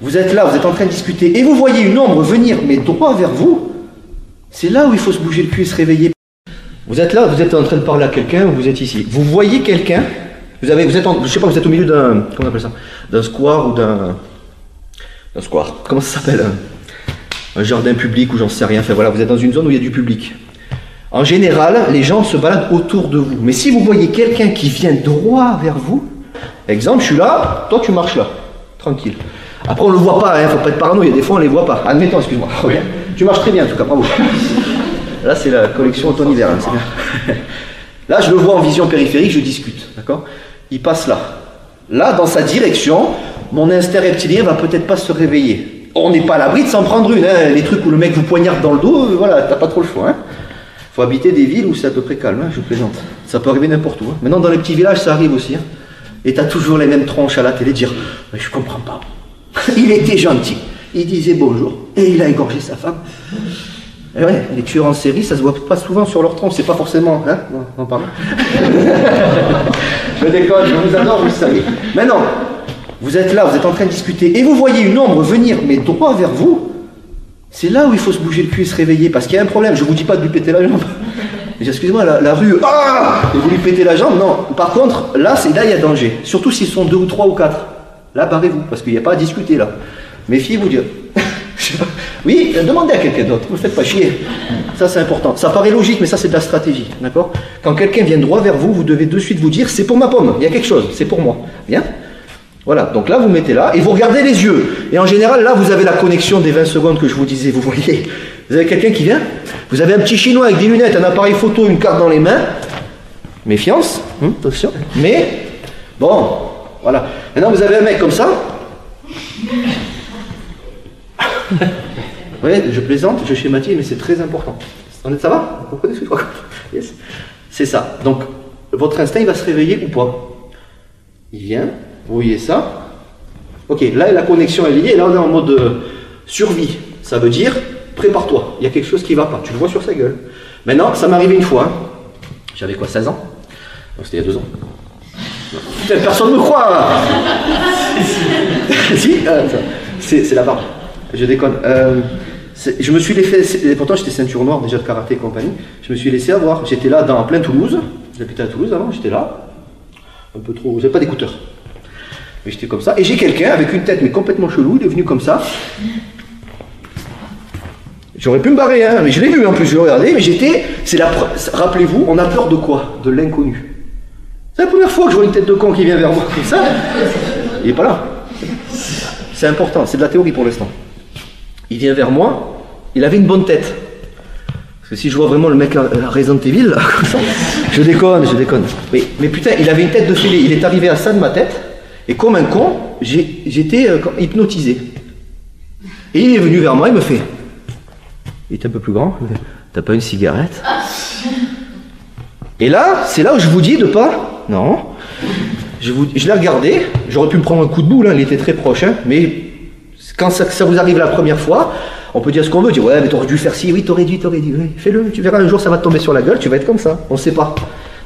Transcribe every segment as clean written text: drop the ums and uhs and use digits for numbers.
vous êtes là, vous êtes en train de discuter, et vous voyez une ombre venir, mais droit vers vous, c'est là où il faut se bouger le cul et se réveiller. Vous êtes là, vous êtes en train de parler à quelqu'un, vous êtes ici. Vous voyez quelqu'un, je sais pas, vous êtes au milieu d'un, comment on appelle ça, d'un square ou d'un square, comment ça s'appelle, un jardin public ou j'en sais rien, enfin voilà, vous êtes dans une zone où il y a du public. En général, les gens se baladent autour de vous. Mais si vous voyez quelqu'un qui vient droit vers vous, exemple, je suis là, toi tu marches là, tranquille. Après on ne le voit pas, faut pas être parano, il y a des fois on ne les voit pas. Admettons, excuse-moi, regarde. Tu marches très bien en tout cas, bravo. Là c'est la collection automne-hiver, hein, c'est bien. Là je le vois en vision périphérique, je discute, d'accord? Il passe là. Là, dans sa direction, mon instinct reptilien va peut-être pas se réveiller. On n'est pas à l'abri de s'en prendre une, hein. Les trucs où le mec vous poignarde dans le dos, voilà, t'as pas trop le choix, hein. Faut habiter des villes où c'est à peu près calme, hein, je vous plaisante. Ça peut arriver n'importe où, hein. Maintenant dans les petits villages ça arrive aussi, hein. Et t'as toujours les mêmes tronches à la télé dire « Mais je comprends pas. Il était gentil, il disait bonjour, et il a égorgé sa femme. » Et ouais, les tueurs en série, ça se voit pas souvent sur leur tronc, c'est pas forcément... Hein, on parle. Je déconne, je vous adore, vous le savez. Maintenant, vous êtes là, vous êtes en train de discuter, et vous voyez une ombre venir, mais droit vers vous, c'est là où il faut se bouger le cul et se réveiller, parce qu'il y a un problème. Je vous dis pas de lui péter la jambe. Excusez-moi, la rue, et vous lui pétez la jambe, non. Par contre, là il y a danger. Surtout s'ils sont 2 ou 3 ou 4. Là, barrez-vous, parce qu'il n'y a pas à discuter, là. Méfiez-vous, Dieu. Oui, demandez à quelqu'un d'autre, ne me faites pas chier. Ça, c'est important. Ça paraît logique, mais ça, c'est de la stratégie, d'accord? Quand quelqu'un vient droit vers vous, vous devez de suite vous dire, c'est pour ma pomme, il y a quelque chose, c'est pour moi. Bien? Voilà, donc là, vous mettez là, et vous regardez les yeux. Et en général, là, vous avez la connexion des 20 secondes que je vous disais, vous voyez. Vous avez quelqu'un qui vient, vous avez un petit chinois avec des lunettes, un appareil photo, une carte dans les mains. Méfiance, attention. Mais, bon, voilà. Maintenant, vous avez un mec comme ça. Vous voyez, je plaisante, je schématise, mais c'est très important. Ça va? Vous comprenez ce que je raconte? Yes. C'est ça. Donc, votre instinct, il va se réveiller ou pas? Il vient, vous voyez ça. Ok, là, la connexion est liée, et là, on est en mode survie. Ça veut dire, prépare-toi, il y a quelque chose qui ne va pas. Tu le vois sur sa gueule. Maintenant, ça m'est arrivé une fois. Hein. J'avais quoi, 16 ans? Donc, c'était il y a 2 ans. Putain, personne ne me croit. Si, c'est la barbe. Je déconne. Je me suis laissé, pourtant j'étais ceinture noire déjà de karaté et compagnie, je me suis laissé avoir. J'étais là en plein Toulouse, j'habitais à Toulouse avant, j'étais là, un peu trop, j'avais pas d'écouteurs. Mais j'étais comme ça, et j'ai quelqu'un avec une tête mais complètement chelou, il est venu comme ça. J'aurais pu me barrer, hein, mais je l'ai vu en plus, je l'ai regardé, mais j'étais, rappelez-vous, on a peur de quoi? De l'inconnu. C'est la première fois que je vois une tête de con qui vient vers moi comme ça. Il est pas là. C'est important, c'est de la théorie pour l'instant. Il vient vers moi, il avait une bonne tête. Parce que si je vois vraiment le mec à Resident Evil, là, comme ça, je déconne. Mais putain, il avait une tête de fêlé, il est arrivé à ça de ma tête, et comme un con, j'étais hypnotisé. Et il est venu vers moi, il me fait... Il était un peu plus grand, t'as pas une cigarette? Et là, c'est là où je vous dis de pas... Non. Je l'ai regardé, j'aurais pu me prendre un coup de boule, hein, il était très proche, hein, mais quand ça vous arrive la première fois, on peut dire ce qu'on veut, dire ouais mais t'aurais dû faire ci, oui t'aurais dû, oui, fais-le, tu verras un jour ça va te tomber sur la gueule, tu vas être comme ça, on ne sait pas.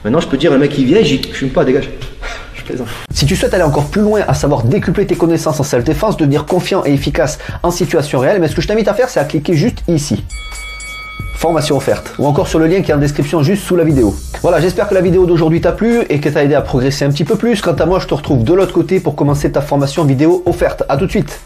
Maintenant je peux dire un mec qui vient, je fume pas, dégage. Je plaisante. Si tu souhaites aller encore plus loin, à savoir décupler tes connaissances en self-défense, devenir confiant et efficace en situation réelle, mais ce que je t'invite à faire c'est à cliquer juste ici. Formation offerte, ou encore sur le lien qui est en description juste sous la vidéo. Voilà, j'espère que la vidéo d'aujourd'hui t'a plu et que t'a aidé à progresser un petit peu plus. Quant à moi, je te retrouve de l'autre côté pour commencer ta formation vidéo offerte. À tout de suite.